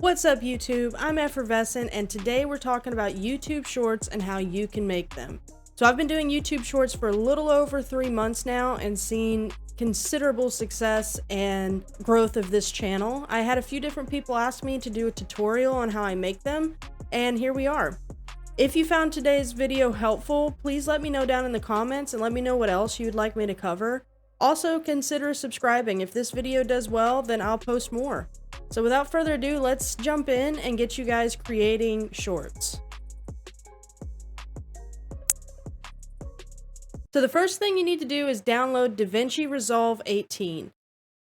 What's up, YouTube? I'm Effervescent, and today we're talking about YouTube Shorts and how you can make them. So I've been doing YouTube Shorts for a little over 3 months now and seen considerable success and growth of this channel. I had a few different people ask me to do a tutorial on how I make them, and here we are. If you found today's video helpful, please let me know down in the comments and let me know what else you'd like me to cover. Also, consider subscribing. If this video does well, then I'll post more. So without further ado, let's jump in and get you guys creating shorts. So the first thing you need to do is download DaVinci Resolve 18.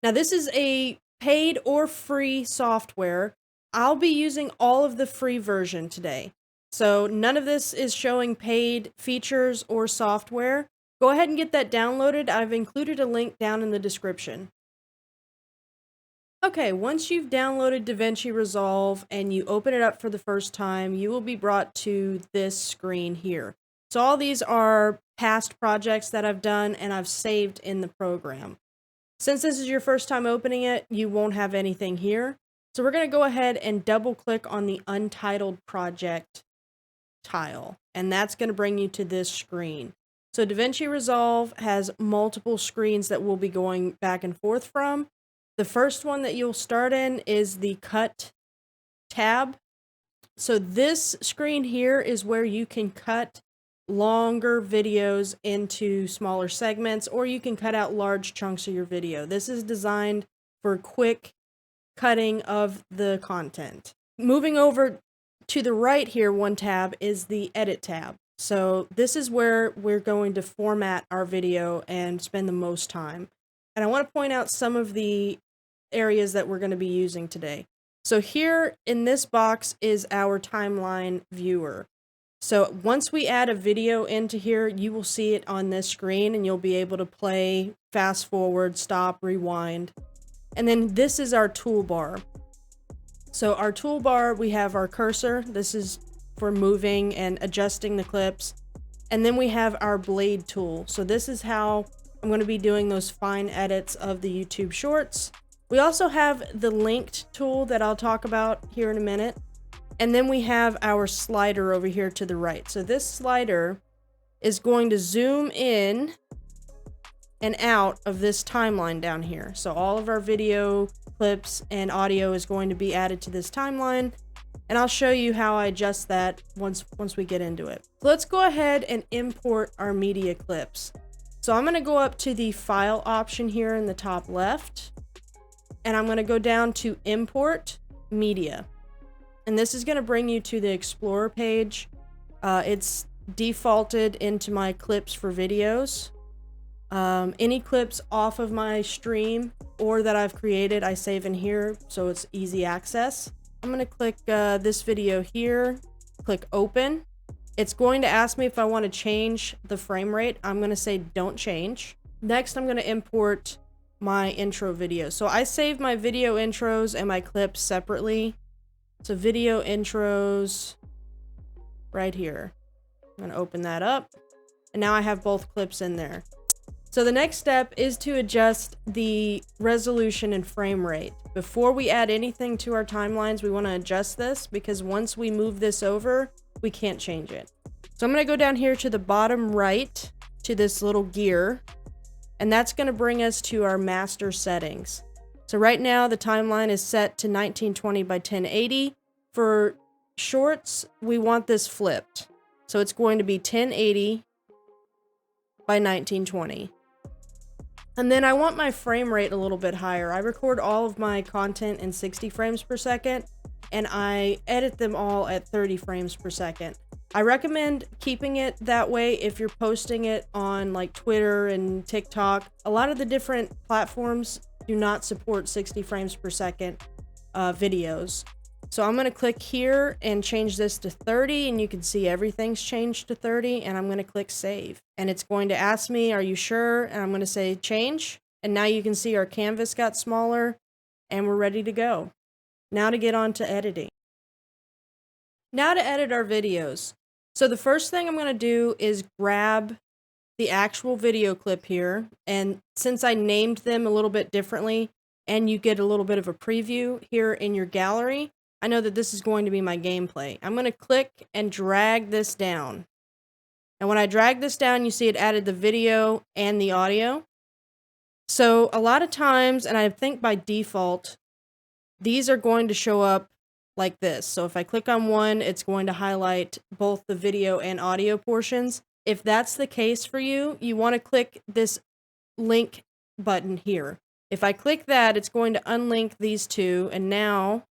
Now this is a paid or free software. I'll be using all of the free version today. So none of this is showing paid features or software. Go ahead and get that downloaded. I've included a link down in the description. Okay, once you've downloaded DaVinci Resolve and you open it up for the first time, you will be brought to this screen here. So all these are past projects that I've done and I've saved in the program. Since this is your first time opening it, you won't have anything here. So we're going to go ahead and double click on the Untitled Project tile, and that's going to bring you to this screen. So DaVinci Resolve has multiple screens that we'll be going back and forth from. The first one that you'll start in is the Cut tab. So this screen here is where you can cut longer videos into smaller segments, or you can cut out large chunks of your video. This is designed for quick cutting of the content. Moving over to the right here, one tab is the Edit tab. So this is where we're going to format our video and spend the most time. And I want to point out some of the areas that we're going to be using today. So here in this box is our timeline viewer. So once we add a video into here, you will see it on this screen and you'll be able to play, fast forward, stop, rewind. And then this is our toolbar. So our toolbar, we have our cursor. This is for moving and adjusting the clips. And then we have our blade tool. So this is how I'm going to be doing those fine edits of the YouTube Shorts. We also have the linked tool that I'll talk about here in a minute. And then we have our slider over here to the right. So this slider is going to zoom in and out of this timeline down here. So all of our video clips and audio is going to be added to this timeline. And I'll show you how I adjust that once we get into it. So let's go ahead and import our media clips. So I'm going to go up to the file option here in the top left. And I'm going to go down to Import Media. And this is going to bring you to the Explorer page. It's defaulted into my clips for videos. Any clips off of my stream or that I've created, I save in here so it's easy access. I'm going to click this video here, click Open. It's going to ask me if I want to change the frame rate. I'm going to say don't change. Next, I'm going to import my intro video. So I save my video intros and my clips separately. So video intros right here. I'm going to open that up. And now I have both clips in there. So the next step is to adjust the resolution and frame rate. Before we add anything to our timelines, we want to adjust this because once we move this over, we can't change it. So I'm going to go down here to the bottom right to this little gear. And that's going to bring us to our master settings. So right now the timeline is set to 1920 by 1080. For shorts, we want this flipped. So it's going to be 1080 by 1920. And then I want my frame rate a little bit higher. I record all of my content in 60 frames per second, and I edit them all at 30 frames per second. I recommend keeping it that way if you're posting it on like Twitter and TikTok. A lot of the different platforms do not support 60 frames per second videos. So I'm going to click here and change this to 30, and you can see everything's changed to 30, and I'm going to click Save. And it's going to ask me, are you sure? And I'm going to say change. And now you can see our canvas got smaller and we're ready to go. Now to get on to editing. Now to edit our videos. So the first thing I'm going to do is grab the actual video clip here. And since I named them a little bit differently and you get a little bit of a preview here in your gallery, I know that this is going to be my gameplay. I'm going to click and drag this down. And when I drag this down, you see it added the video and the audio. So a lot of times, and I think by default, these are going to show up like this. So if I click on one, it's going to highlight both the video and audio portions. If that's the case for you, you want to click this link button here. If I click that, it's going to unlink these two, and now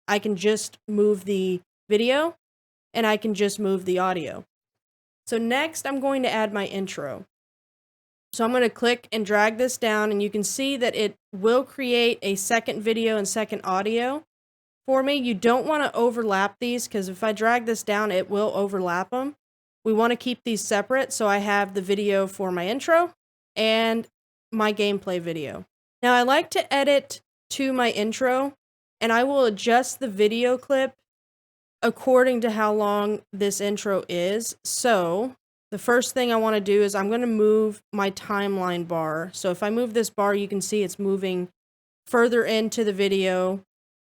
I can just move the video and I can just move the audio. So next, I'm going to add my intro. So I'm going to click and drag this down, and you can see that it will create a second video and second audio for me. You don't want to overlap these, because if I drag this down, it will overlap them. We want to keep these separate, so I have the video for my intro and my gameplay video. Now I like to edit to my intro, and I will adjust the video clip according to how long this intro is. So the first thing I want to do is I'm going to move my timeline bar. So if I move this bar, you can see it's moving further into the video,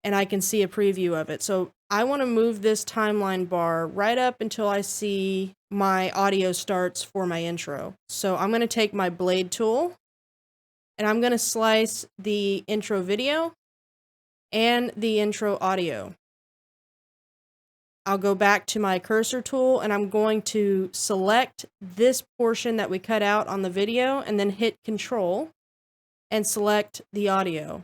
and I can see a preview of it. So I want to move this timeline bar right up until I see my audio starts for my intro. So I'm going to take my blade tool, and I'm going to slice the intro video and the intro audio. I'll go back to my cursor tool, and I'm going to select this portion that we cut out on the video, and then hit Control and select the audio.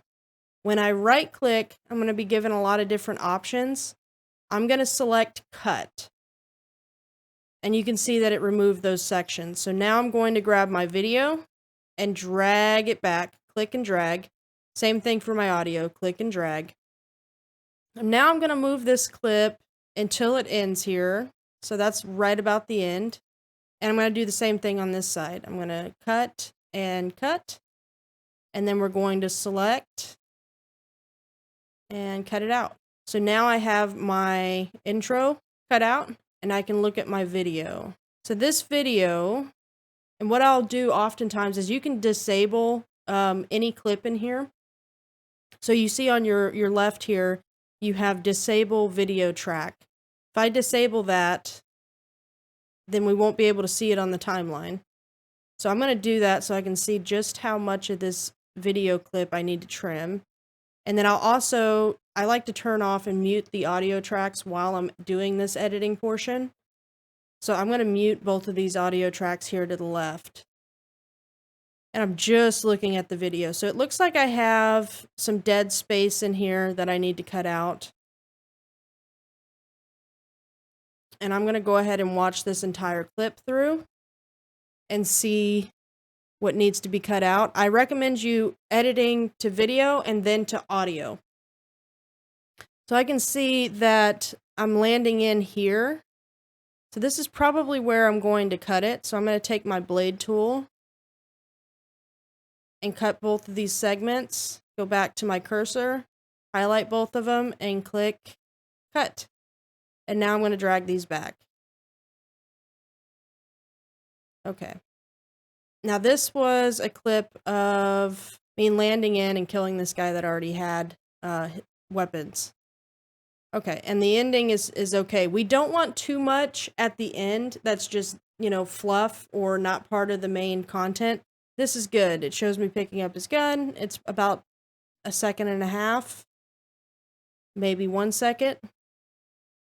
When I right click, I'm going to be given a lot of different options. I'm going to select Cut. And you can see that it removed those sections. So now I'm going to grab my video and drag it back, click and drag. Same thing for my audio, click and drag. And now I'm going to move this clip until it ends here. So that's right about the end. And I'm going to do the same thing on this side. I'm going to cut. And then we're going to select and cut it out. So now I have my intro cut out, and I can look at my video. So this video, and what I'll do oftentimes is you can disable any clip in here. So you see on your left here, you have disable video track. If I disable that, then we won't be able to see it on the timeline. So I'm going to do that so I can see just how much of this video clip I need to trim. And then I like to turn off and mute the audio tracks while I'm doing this editing portion. So I'm going to mute both of these audio tracks here to the left. And I'm just looking at the video. So it looks like I have some dead space in here that I need to cut out. And I'm going to go ahead and watch this entire clip through and see what needs to be cut out. I recommend you editing to video and then to audio. So I can see that I'm landing in here. So this is probably where I'm going to cut it. So I'm going to take my blade tool and cut both of these segments. Go back to my cursor, highlight both of them, and click cut. And now I'm going to drag these back. Okay. Now this was a clip of me landing in and killing this guy that already had weapons. Okay, and the ending is okay. We don't want too much at the end that's just, fluff or not part of the main content. This is good. It shows me picking up his gun. It's about 1.5 seconds, maybe 1 second.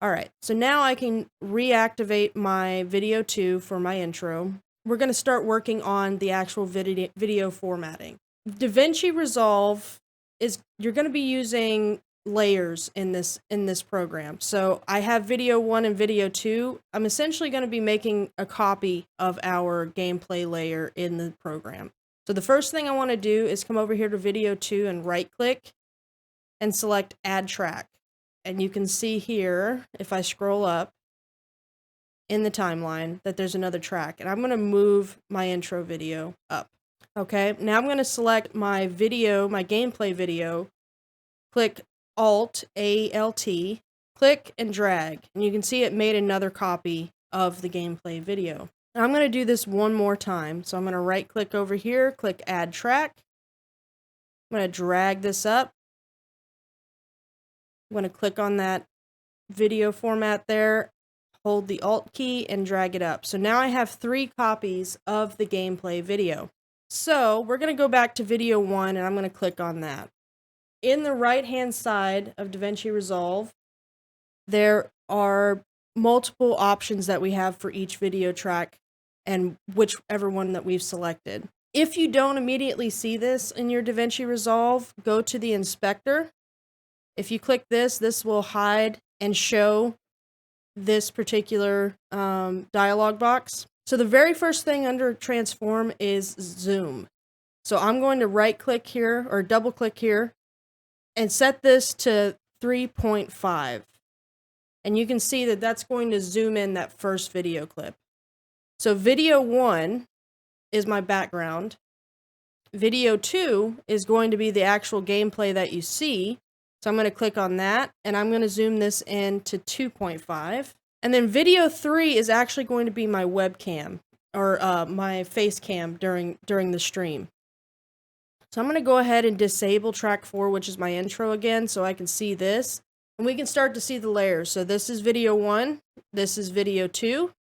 All right, so now I can reactivate my video 2 for my intro. We're going to start working on the actual video formatting. DaVinci Resolve you're going to be using layers in this program. So I have video 1 and video 2. I'm essentially going to be making a copy of our gameplay layer in the program. So the first thing I want to do is come over here to video 2 and right click and select add track. And you can see here, if I scroll up in the timeline, that there's another track. And I'm going to move my intro video up. Okay, now I'm going to select my video, my gameplay video, click Alt, A-L-T, click and drag. And you can see it made another copy of the gameplay video. Now I'm going to do this one more time. So I'm going to right click over here, click add track. I'm going to drag this up. I'm going to click on that video format there, hold the Alt key, and drag it up. So now I have 3 copies of the gameplay video. So we're going to go back to video 1, and I'm going to click on that. In the right-hand side of DaVinci Resolve, there are multiple options that we have for each video track and whichever one that we've selected. If you don't immediately see this in your DaVinci Resolve, go to the inspector. If you click this, this will hide and show this particular dialog box. So the very first thing under transform is zoom. So I'm going to right click here or double click here and set this to 3.5. And you can see that that's going to zoom in that first video clip. So video 1 is my background. Video 2 is going to be the actual gameplay that you see. So I'm going to click on that, and I'm going to zoom this in to 2.5. And then video 3 is actually going to be my webcam, or my face cam during the stream. So I'm going to go ahead and disable track 4, which is my intro again, so I can see this. And we can start to see the layers. So this is video 1, this is video 2,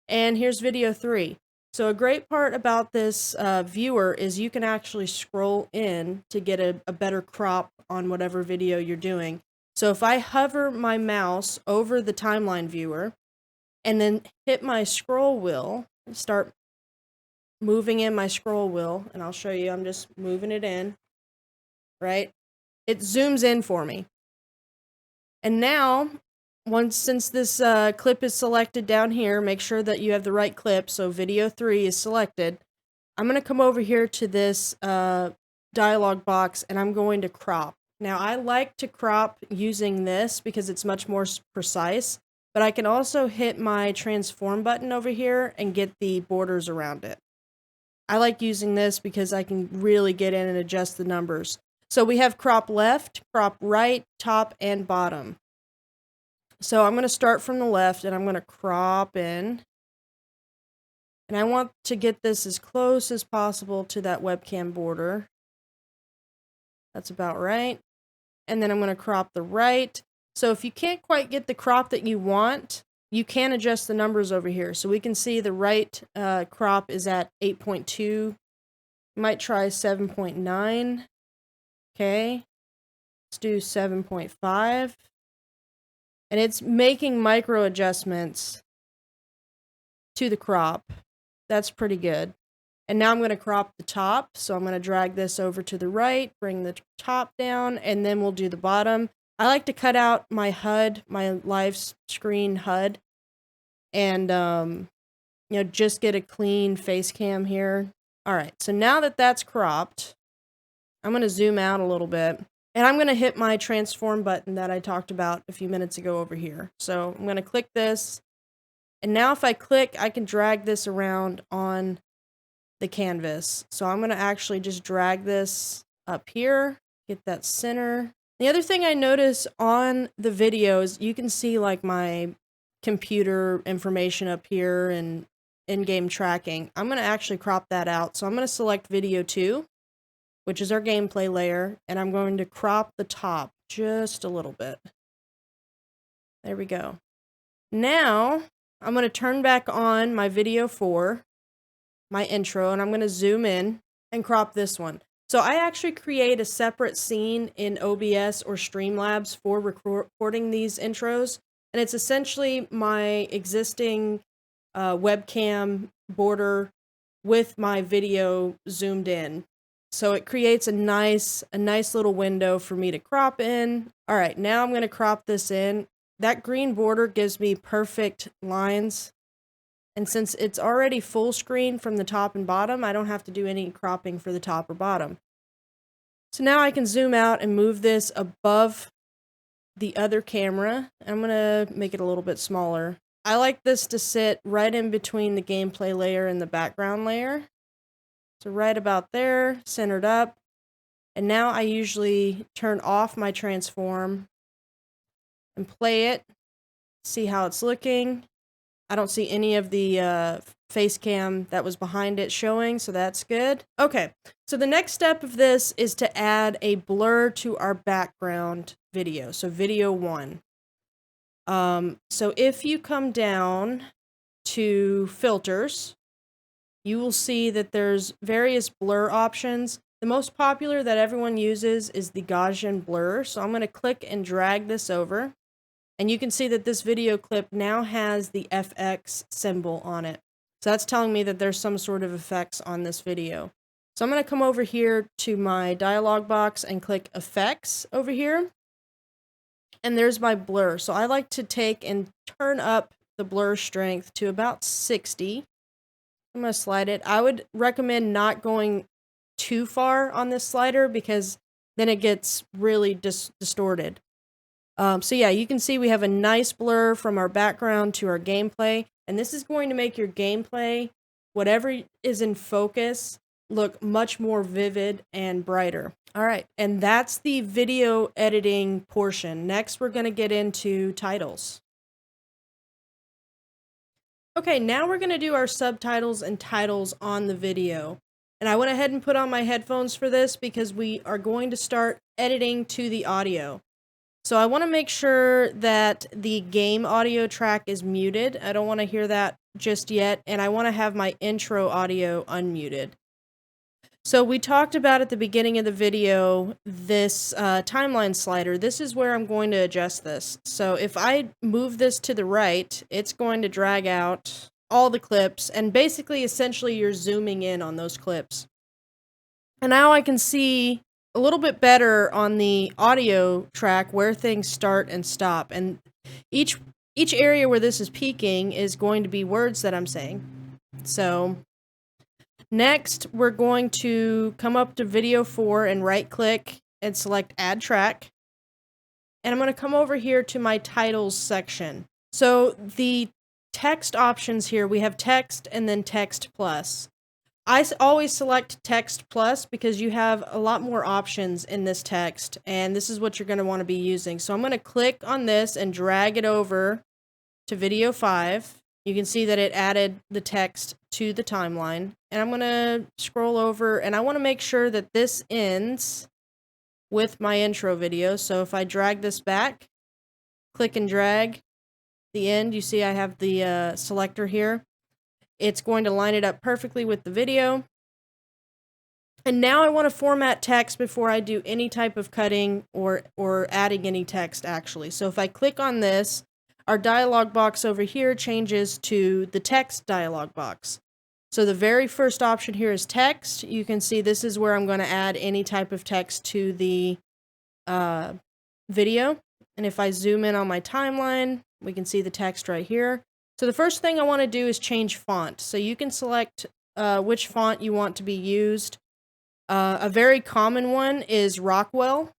and here's video 3. So a great part about this viewer is you can actually scroll in to get a better crop on whatever video you're doing. So if I hover my mouse over the timeline viewer and then hit my scroll wheel, start moving in my scroll wheel, and I'll show you, I'm just moving it in, right? It zooms in for me. And now, since this clip is selected down here, make sure that you have the right clip, so video 3 is selected. I'm going to come over here to this dialog box, and I'm going to crop. Now, I like to crop using this because it's much more precise, but I can also hit my transform button over here and get the borders around it. I like using this because I can really get in and adjust the numbers. So we have crop left, crop right, top, and bottom. So I'm going to start from the left, and I'm going to crop in. And I want to get this as close as possible to that webcam border. That's about right. And then I'm going to crop the right. So if you can't quite get the crop that you want, you can adjust the numbers over here. So we can see the right crop is at 8.2. Might try 7.9. Okay. Let's do 7.5. And it's making micro adjustments to the crop. That's pretty good. And now I'm going to crop the top. So I'm going to drag this over to the right, bring the top down, and then we'll do the bottom. I like to cut out my HUD, my live screen HUD, and just get a clean face cam here. All right, so now that that's cropped, I'm going to zoom out a little bit, and I'm going to hit my transform button that I talked about a few minutes ago over here. So I'm going to click this, and now if I click, I can drag this around on the canvas. So I'm going to actually just drag this up here, get that center. The other thing I notice on the videos, you can see like my computer information up here and in-game tracking. I'm going to actually crop that out. So I'm going to select video 2, which is our gameplay layer, and I'm going to crop the top just a little bit. There we go. Now I'm going to turn back on my video 4, my intro, and I'm going to zoom in and crop this one. So I actually create a separate scene in OBS or Streamlabs for recording these intros, and it's essentially my existing webcam border with my video zoomed in. So it creates a nice little window for me to crop in. All right, now I'm going to crop this in. That green border gives me perfect lines. And since it's already full screen from the top and bottom, I don't have to do any cropping for the top or bottom. So now I can zoom out and move this above the other camera. I'm going to make it a little bit smaller. I like this to sit right in between the gameplay layer and the background layer. So right about there, centered up. And now I usually turn off my transform and play it, see how it's looking. I don't see any of the face cam that was behind it showing, so that's good. Okay, so the next step of this is to add a blur to our background video, so video 1. So if you come down to filters, you will see that there's various blur options. The most popular that everyone uses is the Gaussian blur. So I'm going to click and drag this over. And you can see that this video clip now has the FX symbol on it. So that's telling me that there's some sort of effects on this video. So I'm going to come over here to my dialog box and click Effects over here. And there's my blur. So I like to take and turn up the blur strength to about 60. I'm going to slide it. I would recommend not going too far on this slider because then it gets really distorted. So yeah, you can see we have a nice blur from our background to our gameplay. And this is going to make your gameplay, whatever is in focus, look much more vivid and brighter. All right, and that's the video editing portion. Next, we're going to get into titles. Okay, now we're going to do our subtitles and titles on the video. And I went ahead and put on my headphones for this because we are going to start editing to the audio. So I want to make sure that the game audio track is muted. I don't want to hear that just yet, and I want to have my intro audio unmuted. So we talked about at the beginning of the video, this timeline slider. This is where I'm going to adjust this. So if I move this to the right, it's going to drag out all the clips, and basically, essentially, you're zooming in on those clips. And now I can see a little bit better on the audio track where things start and stop. And each area where this is peaking is going to be words that I'm saying. So next, we're going to come up to video 4 and right click and select add track. And I'm going to come over here to my titles section. So the text options here, we have text and then text plus. I always select text plus because you have a lot more options in this text, and this is what you're going to want to be using. So I'm going to click on this and drag it over to video 5. You can see that it added the text to the timeline, and I'm going to scroll over, and I want to make sure that this ends with my intro video. So if I drag this back, click and drag the end, you see I have the selector here. It's going to line it up perfectly with the video. And now I want to format text before I do any type of cutting or adding any text, actually. So if I click on this, our dialog box over here changes to the text dialog box. So the very first option here is text. You can see this is where I'm going to add any type of text to the video. And if I zoom in on my timeline, we can see the text right here. So the first thing I want to do is change font. So you can select which font you want to be used. A very common one is Rockwell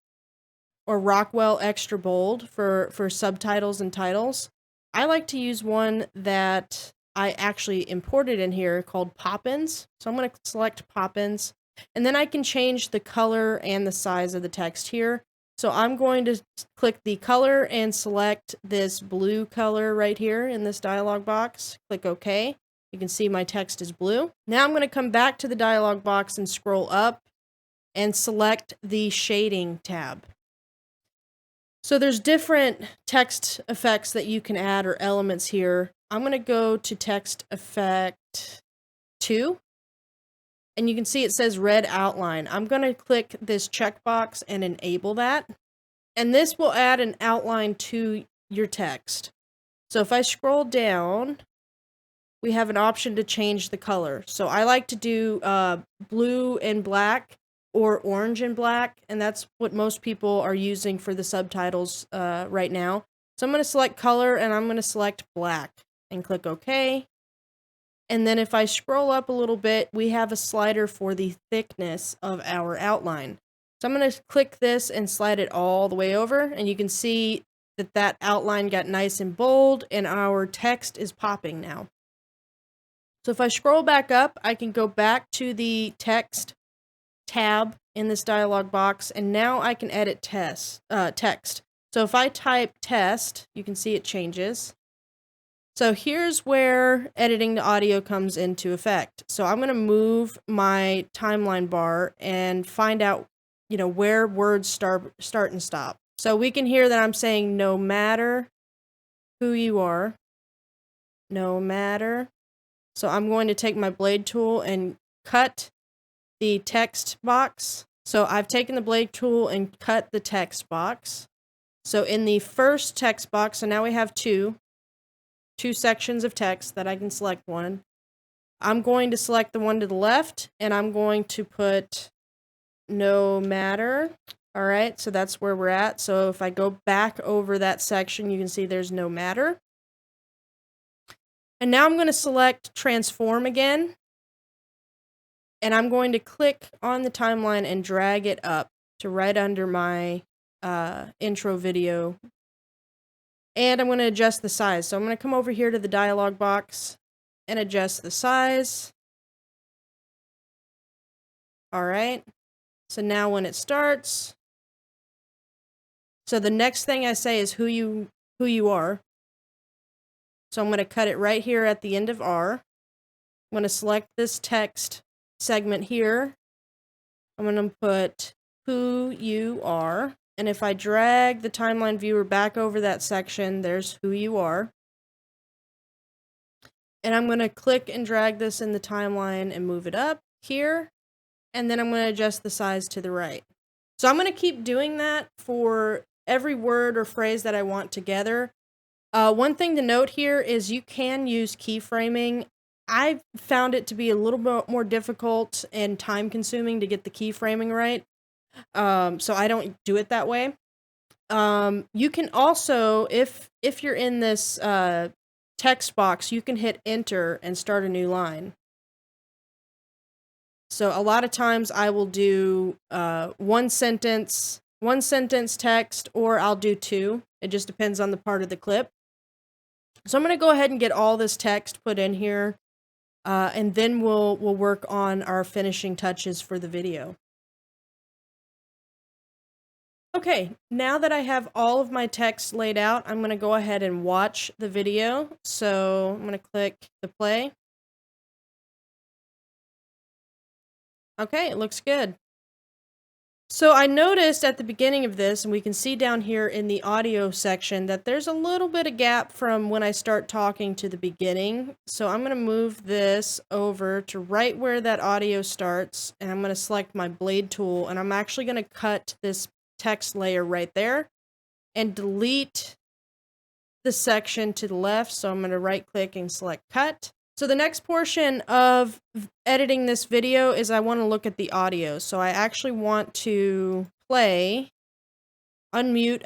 or Rockwell Extra Bold for subtitles and titles. I like to use one that I actually imported in here called Poppins. So I'm going to select Poppins, and then I can change the color and the size of the text here. So I'm going to click the color and select this blue color right here in this dialog box. Click OK. You can see my text is blue. Now I'm going to come back to the dialog box and scroll up and select the shading tab. So there's different text effects that you can add or elements here. I'm going to go to text effect 2. And you can see it says red outline. I'm going to click this checkbox and enable that. And this will add an outline to your text. So if I scroll down, we have an option to change the color. So I like to do blue and black or orange and black. And that's what most people are using for the subtitles right now. So I'm going to select color and I'm going to select black and click OK. And then if I scroll up a little bit, we have a slider for the thickness of our outline. So I'm going to click this and slide it all the way over, and you can see that that outline got nice and bold, and our text is popping now. So if I scroll back up, I can go back to the text tab in this dialog box, and now I can edit text. So if I type test, you can see it changes. So here's where editing the audio comes into effect. So I'm going to move my timeline bar and find out, where words start and stop. So we can hear that I'm saying no matter who you are, no matter. So I'm going to take my blade tool and cut the text box. So I've taken the blade tool and cut the text box. So in the first text box, so now we have two sections of text that I can select one. I'm going to select the one to the left, and I'm going to put no matter. All right, so that's where we're at. So if I go back over that section, you can see there's no matter. And now I'm going to select transform again. And I'm going to click on the timeline and drag it up to right under my intro video. And I'm going to adjust the size. So I'm going to come over here to the dialog box and adjust the size. All right. So now when it starts, so the next thing I say is who you are. So I'm going to cut it right here at the end of R. I'm going to select this text segment here. I'm going to put who you are. And if I drag the timeline viewer back over that section, there's who you are. And I'm going to click and drag this in the timeline and move it up here. And then I'm going to adjust the size to the right. So I'm going to keep doing that for every word or phrase that I want together. One thing to note here is you can use keyframing. I found it to be a little bit more difficult and time consuming to get the keyframing right. So I don't do it that way. You can also, if you're in this text box, you can hit enter and start a new line. So a lot of times I will do one sentence text, or I'll do two. It just depends on the part of the clip. So I'm going to go ahead and get all this text put in here, and then we'll work on our finishing touches for the video. Okay, now that I have all of my text laid out, I'm going to go ahead and watch the video. So I'm going to click the play. Okay, it looks good. So I noticed at the beginning of this, and we can see down here in the audio section, that there's a little bit of gap from when I start talking to the beginning. So I'm going to move this over to right where that audio starts, and I'm going to select my blade tool, and I'm actually going to cut this text layer right there and delete the section to the left. So I'm going to right click and select cut. So the next portion of editing this video is I want to look at the audio. So I actually want to unmute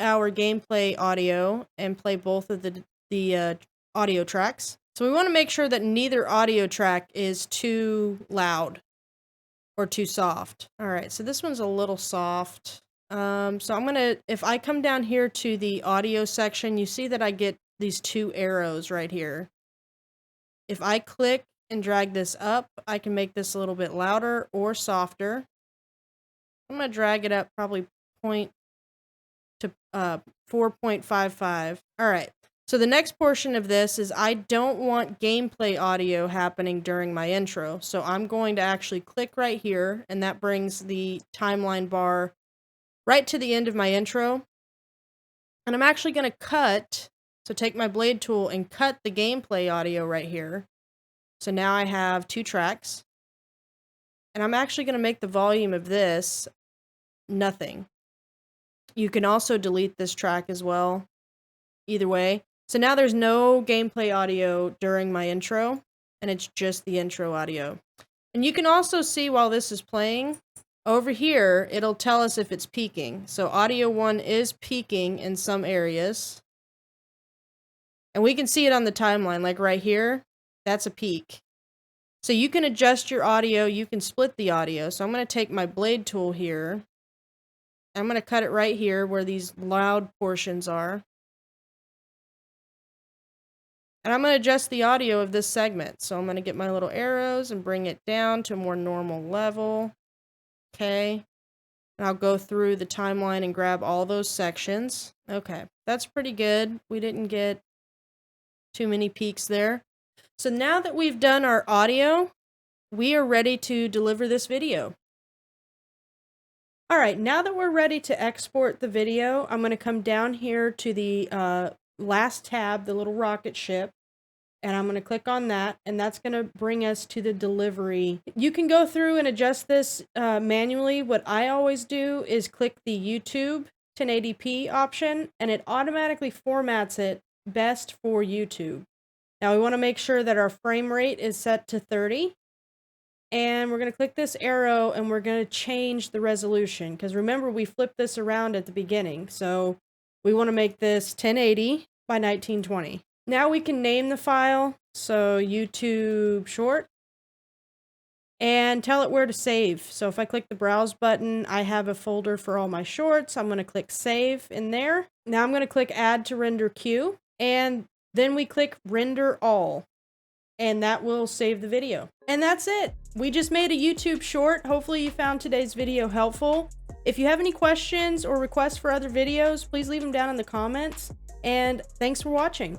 our gameplay audio and play both of the audio tracks. So we want to make sure that neither audio track is too loud or too soft. All right, so this one's a little soft. So I'm going to, if I come down here to the audio section, you see that I get these two arrows right here. If I click and drag this up, I can make this a little bit louder or softer. I'm going to drag it up probably 4.55. All right. So the next portion of this is I don't want gameplay audio happening during my intro. So I'm going to actually click right here, and that brings the timeline bar right to the end of my intro. And I'm actually going to cut, so take my blade tool and cut the gameplay audio right here. So now I have two tracks. And I'm actually going to make the volume of this nothing. You can also delete this track as well. Either way. So now there's no gameplay audio during my intro, and it's just the intro audio. And you can also see while this is playing, over here, it'll tell us if it's peaking. So audio 1 is peaking in some areas. And we can see it on the timeline, like right here, that's a peak. So you can adjust your audio, you can split the audio. So I'm going to take my blade tool here. I'm going to cut it right here where these loud portions are. And I'm going to adjust the audio of this segment. So I'm going to get my little arrows and bring it down to a more normal level. Okay. And I'll go through the timeline and grab all those sections. Okay, that's pretty good. We didn't get too many peaks there. So now that we've done our audio, we are ready to deliver this video. All right, now that we're ready to export the video, I'm going to come down here to the last tab, the little rocket ship, and I'm going to click on that, and that's going to bring us to the delivery. You can go through and adjust this manually. What I always do is click the YouTube 1080p option, and it automatically formats it best for YouTube. Now we want to make sure that our frame rate is set to 30. And we're going to click this arrow and we're going to change the resolution, because remember we flipped this around at the beginning. So we want to make this 1080 by 1920. Now we can name the file, so YouTube short, and tell it where to save. So if I click the browse button, I have a folder for all my shorts. I'm going to click save in there. Now I'm going to click add to render queue, and then we click render all. And that will save the video. And that's it. We just made a YouTube short. Hopefully you found today's video helpful. If you have any questions or requests for other videos, please leave them down in the comments. And thanks for watching.